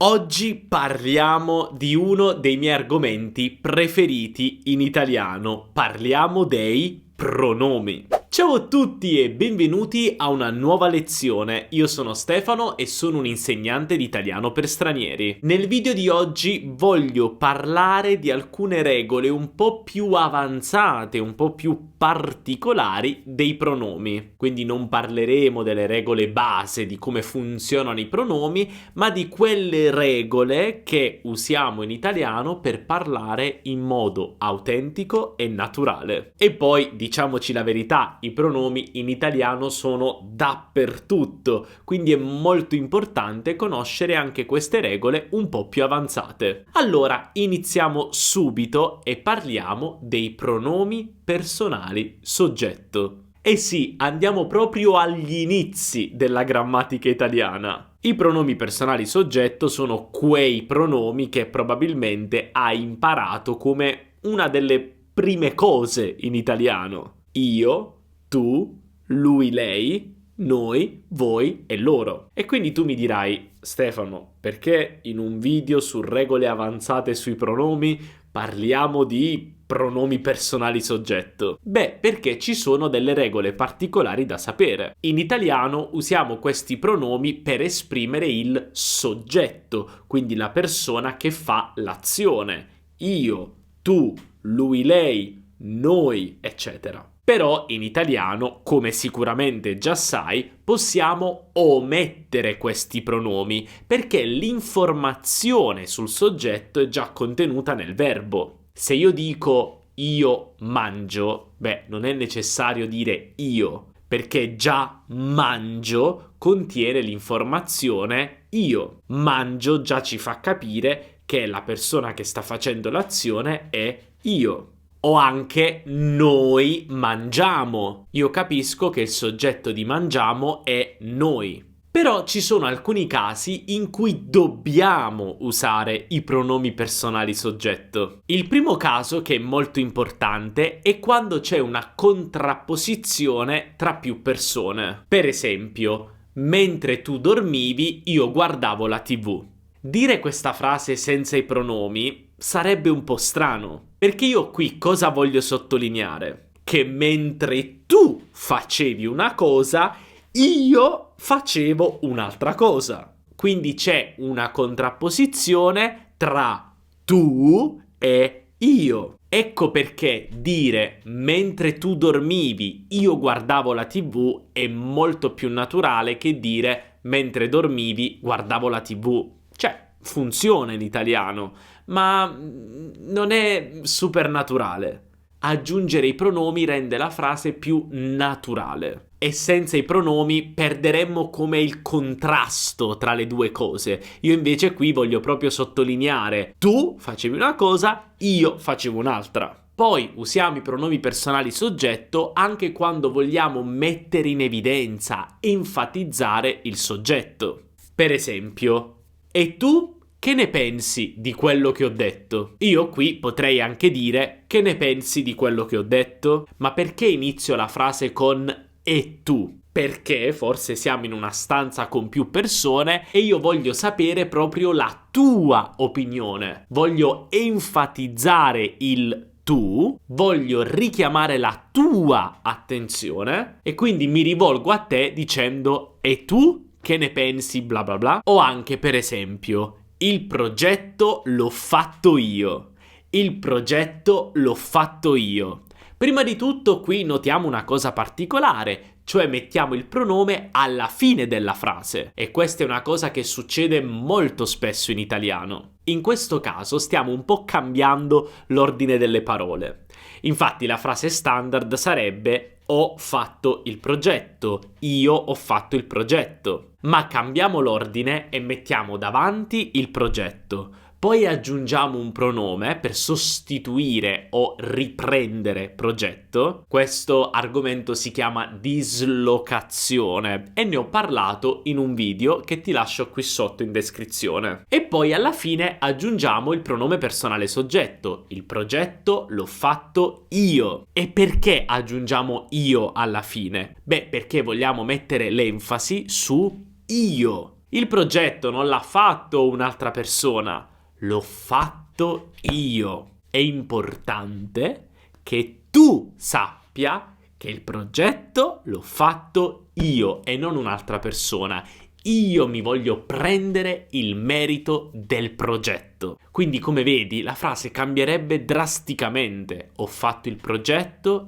Oggi parliamo di uno dei miei argomenti preferiti in italiano. Parliamo dei pronomi. Ciao a tutti e benvenuti a una nuova lezione. Io sono Stefano e sono un insegnante di italiano per stranieri. Nel video di oggi voglio parlare di alcune regole un po' più avanzate, un po' più particolari dei pronomi. Quindi non parleremo delle regole base di come funzionano i pronomi, ma di quelle regole che usiamo in italiano per parlare in modo autentico e naturale. E poi, diciamoci la verità, i pronomi in italiano sono dappertutto, quindi è molto importante conoscere anche queste regole un po' più avanzate. Allora, iniziamo subito e parliamo dei pronomi personali soggetto. E sì, andiamo proprio agli inizi della grammatica italiana. I pronomi personali soggetto sono quei pronomi che probabilmente hai imparato come una delle prime cose in italiano. Io, tu, lui, lei, noi, voi e loro. E quindi tu mi dirai, Stefano, perché in un video su regole avanzate sui pronomi parliamo di pronomi personali soggetto? Beh, perché ci sono delle regole particolari da sapere. In italiano usiamo questi pronomi per esprimere il soggetto, quindi la persona che fa l'azione. Io, tu, lui, lei, noi, eccetera. Però in italiano, come sicuramente già sai, possiamo omettere questi pronomi perché l'informazione sul soggetto è già contenuta nel verbo. Se io dico io mangio, non è necessario dire io, perché già mangio contiene l'informazione io. Mangio già ci fa capire che la persona che sta facendo l'azione è io. O anche noi mangiamo. Io capisco che il soggetto di mangiamo è noi. Però ci sono alcuni casi in cui dobbiamo usare i pronomi personali soggetto. Il primo caso, che è molto importante, è quando c'è una contrapposizione tra più persone. Per esempio, mentre tu dormivi, io guardavo la TV. Dire questa frase senza i pronomi sarebbe un po' strano, perché io qui cosa voglio sottolineare? Che mentre tu facevi una cosa, io facevo un'altra cosa. Quindi c'è una contrapposizione tra tu e io. Ecco perché dire mentre tu dormivi io guardavo la TV è molto più naturale che dire mentre dormivi guardavo la TV. Cioè, funziona in italiano, ma non è super naturale. Aggiungere i pronomi rende la frase più naturale. E senza i pronomi perderemmo come il contrasto tra le due cose. Io invece qui voglio proprio sottolineare: tu facevi una cosa, io facevo un'altra. Poi usiamo i pronomi personali soggetto anche quando vogliamo mettere in evidenza, enfatizzare il soggetto. Per esempio, e tu che ne pensi di quello che ho detto? Io qui potrei anche dire che ne pensi di quello che ho detto? Ma perché inizio la frase con e tu? Perché forse siamo in una stanza con più persone e io voglio sapere proprio la tua opinione. Voglio enfatizzare il tu, voglio richiamare la tua attenzione e quindi mi rivolgo a te dicendo e tu che ne pensi bla bla bla. O anche per esempio il progetto l'ho fatto io. Il progetto l'ho fatto io. Prima di tutto qui notiamo una cosa particolare, cioè mettiamo il pronome alla fine della frase e questa è una cosa che succede molto spesso in italiano. In questo caso stiamo un po' cambiando l'ordine delle parole. Infatti la frase standard sarebbe ho fatto il progetto, io ho fatto il progetto. Ma cambiamo l'ordine e mettiamo davanti il progetto. Poi aggiungiamo un pronome per sostituire o riprendere progetto. Questo argomento si chiama dislocazione e ne ho parlato in un video che ti lascio qui sotto in descrizione. E poi alla fine aggiungiamo il pronome personale soggetto. Il progetto l'ho fatto io. E perché aggiungiamo io alla fine? Perché vogliamo mettere l'enfasi su io. Il progetto non l'ha fatto un'altra persona, l'ho fatto io. È importante che tu sappia che il progetto l'ho fatto io e non un'altra persona. Io mi voglio prendere il merito del progetto. Quindi, come vedi, la frase cambierebbe drasticamente. Ho fatto il progetto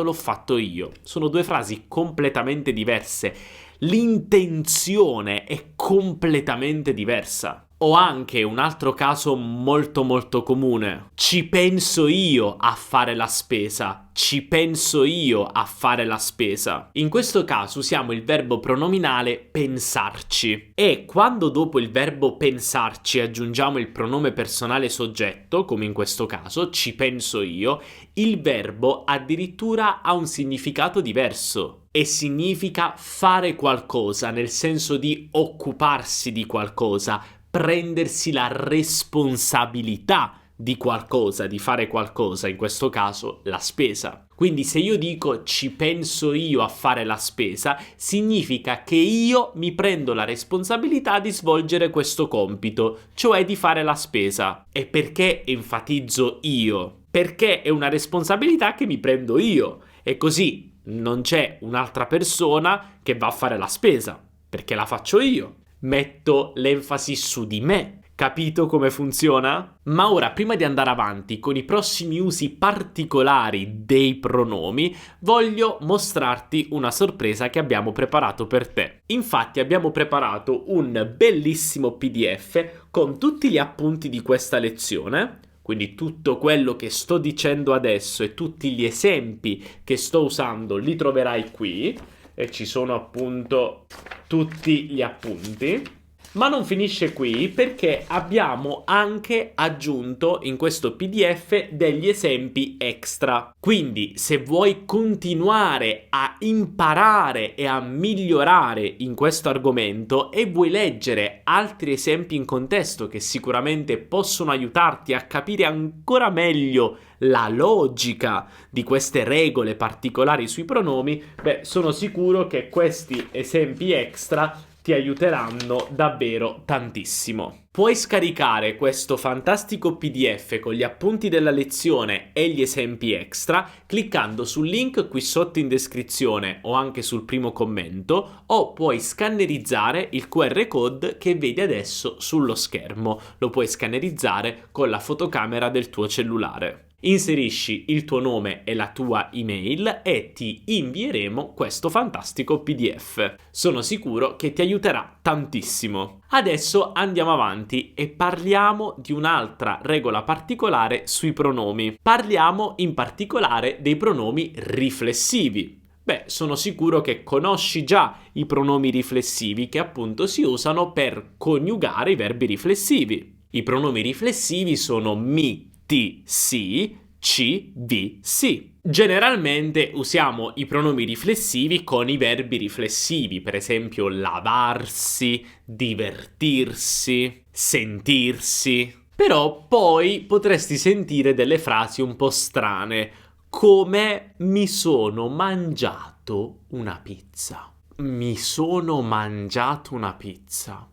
l'ho fatto io. Sono due frasi completamente diverse. L'intenzione è completamente diversa. O anche un altro caso molto comune. Ci penso io a fare la spesa. Ci penso io a fare la spesa. In questo caso usiamo il verbo pronominale pensarci. E quando dopo il verbo pensarci aggiungiamo il pronome personale soggetto, come in questo caso, ci penso io, il verbo addirittura ha un significato diverso. E significa fare qualcosa, nel senso di occuparsi di qualcosa, prendersi la responsabilità di qualcosa, di fare qualcosa, in questo caso la spesa. Quindi se io dico ci penso io a fare la spesa, significa che io mi prendo la responsabilità di svolgere questo compito, cioè di fare la spesa. E perché enfatizzo io? Perché è una responsabilità che mi prendo io. E così non c'è un'altra persona che va a fare la spesa, perché la faccio io. Metto l'enfasi su di me. Capito come funziona? Ma ora, prima di andare avanti con i prossimi usi particolari dei pronomi, voglio mostrarti una sorpresa che abbiamo preparato per te. Infatti abbiamo preparato un bellissimo PDF con tutti gli appunti di questa lezione. Quindi tutto quello che sto dicendo adesso e tutti gli esempi che sto usando li troverai qui. E ci sono appunto tutti gli appunti. Ma non finisce qui, perché abbiamo anche aggiunto in questo PDF degli esempi extra. Quindi se vuoi continuare a imparare e a migliorare in questo argomento e vuoi leggere altri esempi in contesto che sicuramente possono aiutarti a capire ancora meglio la logica di queste regole particolari sui pronomi, sono sicuro che questi esempi extra ti aiuteranno davvero tantissimo. Puoi scaricare questo fantastico PDF con gli appunti della lezione e gli esempi extra cliccando sul link qui sotto in descrizione o anche sul primo commento, o puoi scannerizzare il QR code che vedi adesso sullo schermo. Lo puoi scannerizzare con la fotocamera del tuo cellulare. Inserisci il tuo nome e la tua email e ti invieremo questo fantastico PDF. Sono sicuro che ti aiuterà tantissimo. Adesso andiamo avanti e parliamo di un'altra regola particolare sui pronomi. Parliamo in particolare dei pronomi riflessivi. Sono sicuro che conosci già i pronomi riflessivi che appunto si usano per coniugare i verbi riflessivi. I pronomi riflessivi sono mi, ti, si, ci, vi, si. Generalmente usiamo i pronomi riflessivi con i verbi riflessivi, per esempio lavarsi, divertirsi, sentirsi. Però poi potresti sentire delle frasi un po' strane, come mi sono mangiato una pizza. Mi sono mangiato una pizza.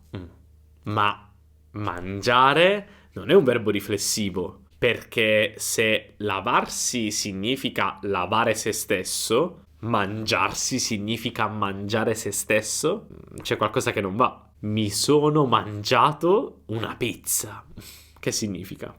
Ma mangiare non è un verbo riflessivo. Perché se lavarsi significa lavare se stesso, mangiarsi significa mangiare se stesso, c'è qualcosa che non va. Mi sono mangiato una pizza. Che significa?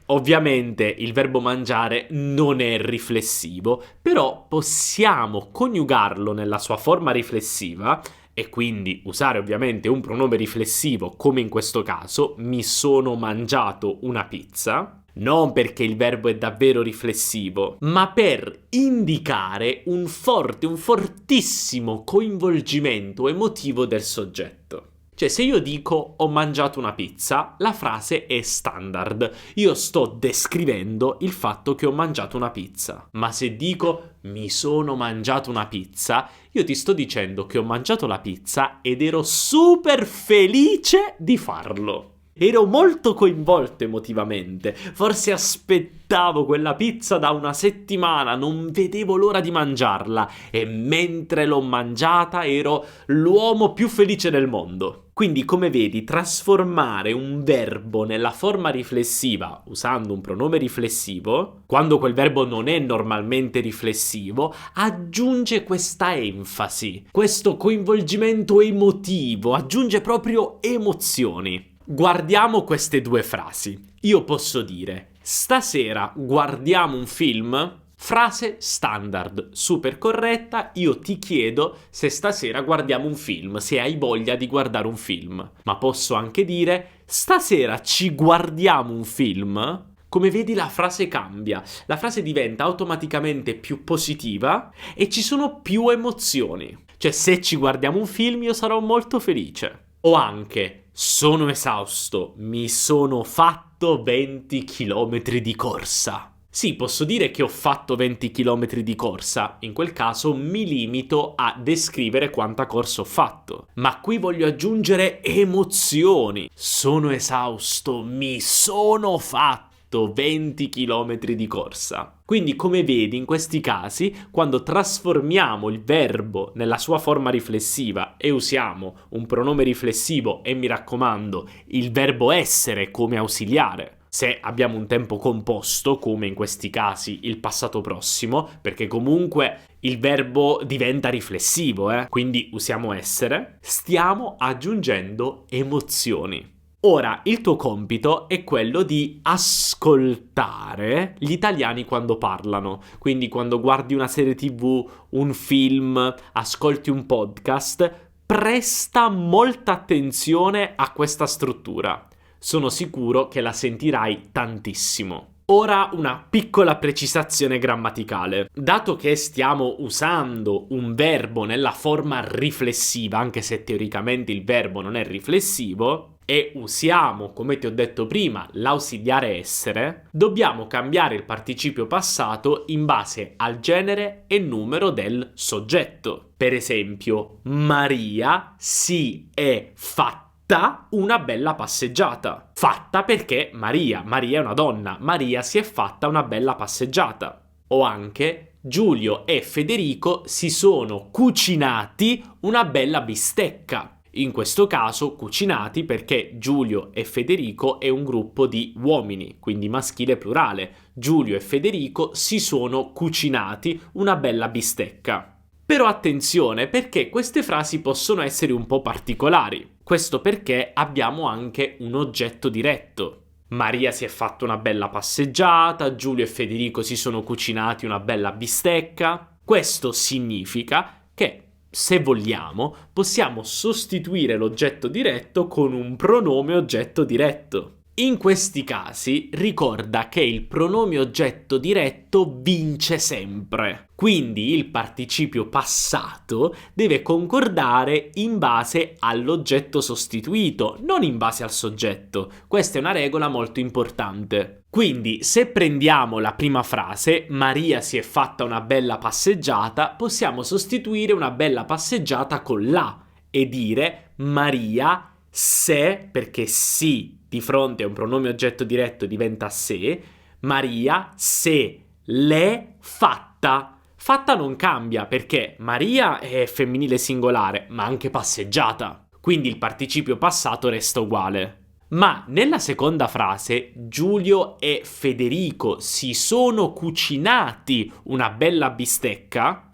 Ovviamente il verbo mangiare non è riflessivo, però possiamo coniugarlo nella sua forma riflessiva e quindi usare ovviamente un pronome riflessivo come in questo caso, mi sono mangiato una pizza. Non perché il verbo è davvero riflessivo, ma per indicare un fortissimo coinvolgimento emotivo del soggetto. Cioè, se io dico ho mangiato una pizza, la frase è standard. Io sto descrivendo il fatto che ho mangiato una pizza. Ma se dico mi sono mangiato una pizza, io ti sto dicendo che ho mangiato la pizza ed ero super felice di farlo. Ero molto coinvolto emotivamente, forse aspettavo quella pizza da una settimana, non vedevo l'ora di mangiarla e mentre l'ho mangiata ero l'uomo più felice del mondo. Quindi, come vedi, trasformare un verbo nella forma riflessiva usando un pronome riflessivo, quando quel verbo non è normalmente riflessivo, aggiunge questa enfasi, questo coinvolgimento emotivo, aggiunge proprio emozioni. Guardiamo queste due frasi. Io posso dire: stasera guardiamo un film? Frase standard, super corretta. Io ti chiedo se stasera guardiamo un film, se hai voglia di guardare un film. Ma posso anche dire: stasera ci guardiamo un film? Come vedi, la frase cambia, la frase diventa automaticamente più positiva e ci sono più emozioni. Cioè, se ci guardiamo un film io sarò molto felice. O anche: sono esausto, mi sono fatto 20 km di corsa. Sì, posso dire che ho fatto 20 km di corsa, in quel caso mi limito a descrivere quanta corsa ho fatto. Ma qui voglio aggiungere emozioni. Sono esausto, mi sono fatto 20 km di corsa. Quindi, come vedi, in questi casi, quando trasformiamo il verbo nella sua forma riflessiva e usiamo un pronome riflessivo e, mi raccomando, il verbo essere come ausiliare, se abbiamo un tempo composto, come in questi casi il passato prossimo, perché comunque il verbo diventa riflessivo, quindi usiamo essere, stiamo aggiungendo emozioni. Ora, il tuo compito è quello di ascoltare gli italiani quando parlano. Quindi quando guardi una serie TV, un film, ascolti un podcast, presta molta attenzione a questa struttura. Sono sicuro che la sentirai tantissimo. Ora una piccola precisazione grammaticale. Dato che stiamo usando un verbo nella forma riflessiva, anche se teoricamente il verbo non è riflessivo, e usiamo, come ti ho detto prima, l'ausiliare essere, dobbiamo cambiare il participio passato in base al genere e numero del soggetto. Per esempio, Maria si è fatta una bella passeggiata. Fatta perché Maria è una donna, Maria si è fatta una bella passeggiata. O anche Giulio e Federico si sono cucinati una bella bistecca. In questo caso cucinati perché Giulio e Federico è un gruppo di uomini, quindi maschile plurale. Giulio e Federico si sono cucinati una bella bistecca. Però attenzione, perché queste frasi possono essere un po' particolari. Questo perché abbiamo anche un oggetto diretto. Maria si è fatta una bella passeggiata, Giulio e Federico si sono cucinati una bella bistecca. Questo significa che, se vogliamo, possiamo sostituire l'oggetto diretto con un pronome oggetto diretto. In questi casi ricorda che il pronome oggetto diretto vince sempre. Quindi il participio passato deve concordare in base all'oggetto sostituito, non in base al soggetto. Questa è una regola molto importante. Quindi, se prendiamo la prima frase, Maria si è fatta una bella passeggiata, possiamo sostituire una bella passeggiata con la e dire Maria se, perché sì di fronte a un pronome oggetto diretto diventa se, Maria se l'è fatta. Fatta non cambia perché Maria è femminile singolare, ma anche passeggiata. Quindi il participio passato resta uguale. Ma nella seconda frase, Giulio e Federico si sono cucinati una bella bistecca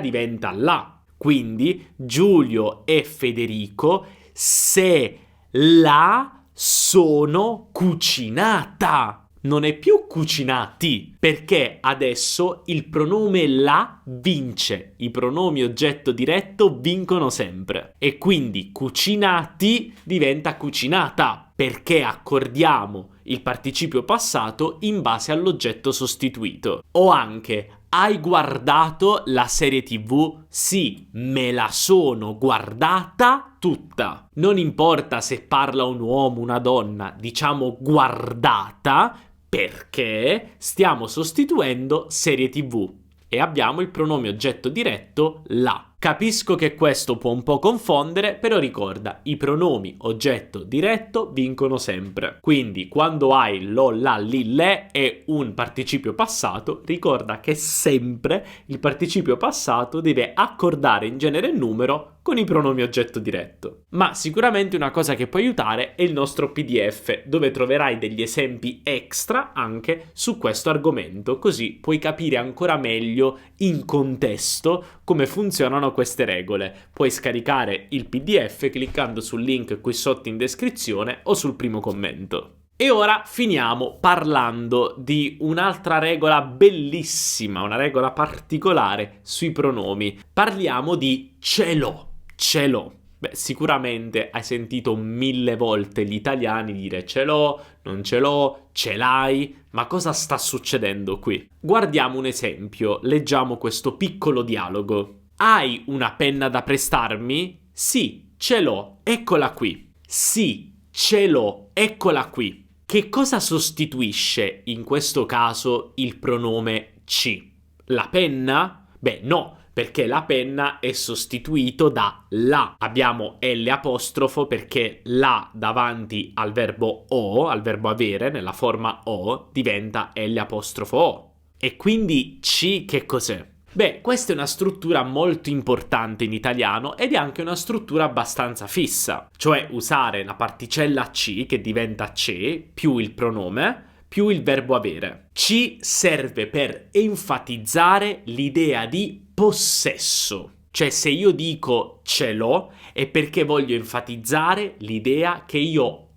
diventa la. Quindi Giulio e Federico se la sono cucinata. Non è più cucinati, perché adesso il pronome la vince. I pronomi oggetto diretto vincono sempre. E quindi cucinati diventa cucinata, perché accordiamo il participio passato in base all'oggetto sostituito. O anche hai guardato la serie TV? Sì, me la sono guardata tutta. Non importa se parla un uomo o una donna, diciamo guardata perché stiamo sostituendo serie TV e abbiamo il pronome oggetto diretto la. Capisco che questo può un po' confondere, però ricorda, i pronomi oggetto diretto vincono sempre. Quindi quando hai lo, la, li, le e un participio passato, ricorda che sempre il participio passato deve accordare in genere e numero con i pronomi oggetto diretto. Ma sicuramente una cosa che può aiutare è il nostro PDF, dove troverai degli esempi extra anche su questo argomento, così puoi capire ancora meglio in contesto come funzionano queste regole. Puoi scaricare il PDF cliccando sul link qui sotto in descrizione o sul primo commento. E ora finiamo parlando di un'altra regola bellissima, una regola particolare sui pronomi. Parliamo di ce l'ho. Ce l'ho. Beh, sicuramente hai sentito 1000 volte gli italiani dire ce l'ho, non ce l'ho, ce l'hai, ma cosa sta succedendo qui? Guardiamo un esempio, leggiamo questo piccolo dialogo. Hai una penna da prestarmi? Sì, ce l'ho, eccola qui. Sì, ce l'ho, eccola qui. Che cosa sostituisce in questo caso il pronome ci? La penna? Beh, no. Perché la penna è sostituito da la. Abbiamo l'apostrofo perché la davanti al verbo o, al verbo avere, nella forma o, diventa l'apostrofo o. E quindi ci che cos'è? Beh, questa è una struttura molto importante in italiano ed è anche una struttura abbastanza fissa, cioè usare la particella ci, che diventa ce, più il pronome, più il verbo avere. Ci serve per enfatizzare l'idea di possesso. Cioè, se io dico ce l'ho è perché voglio enfatizzare l'idea che io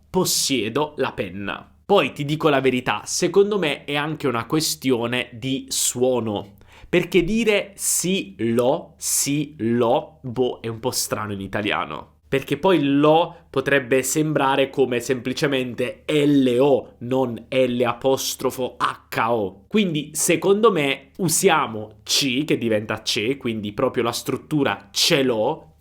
possiedo la penna. Poi ti dico la verità, secondo me è anche una questione di suono. Perché dire sì, lo, boh, è un po' strano in italiano. Perché poi lo potrebbe sembrare come semplicemente LO, non l'apostrofo HO. Quindi, secondo me, usiamo ci, che diventa ce, quindi proprio la struttura ce l'ho,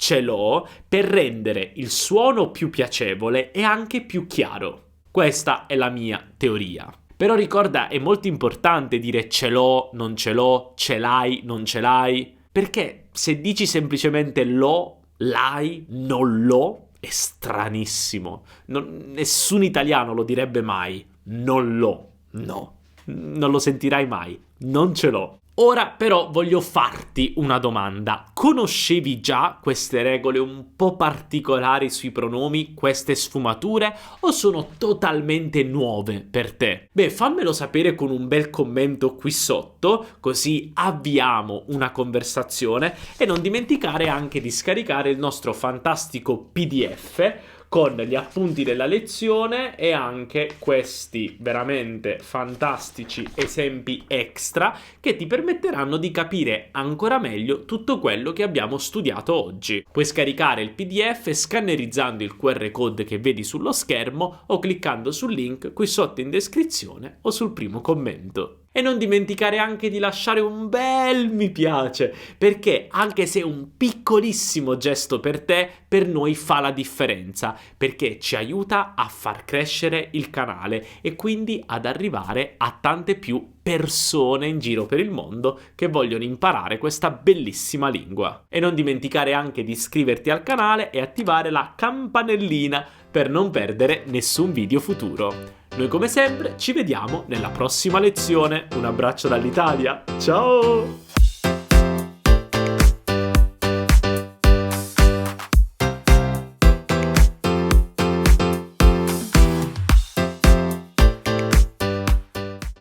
per rendere il suono più piacevole e anche più chiaro. Questa è la mia teoria. Però ricorda, è molto importante dire ce l'ho, non ce l'ho, ce l'hai, non ce l'hai, perché se dici semplicemente lo, l'hai, non l'ho, è stranissimo. Nessun italiano lo direbbe mai. Non l'ho, no, non lo sentirai mai, non ce l'ho. Ora però voglio farti una domanda. Conoscevi già queste regole un po' particolari sui pronomi, queste sfumature, o sono totalmente nuove per te? Beh, fammelo sapere con un bel commento qui sotto, così avviamo una conversazione, e non dimenticare anche di scaricare il nostro fantastico PDF con gli appunti della lezione e anche questi veramente fantastici esempi extra che ti permetteranno di capire ancora meglio tutto quello che abbiamo studiato oggi. Puoi scaricare il PDF scannerizzando il QR code che vedi sullo schermo o cliccando sul link qui sotto in descrizione o sul primo commento. E non dimenticare anche di lasciare un bel mi piace, perché anche se è un piccolissimo gesto per te, per noi fa la differenza, perché ci aiuta a far crescere il canale e quindi ad arrivare a tante più persone in giro per il mondo che vogliono imparare questa bellissima lingua. E non dimenticare anche di iscriverti al canale e attivare la campanellina per non perdere nessun video futuro. Noi come sempre ci vediamo nella prossima lezione. Un abbraccio dall'Italia. Ciao!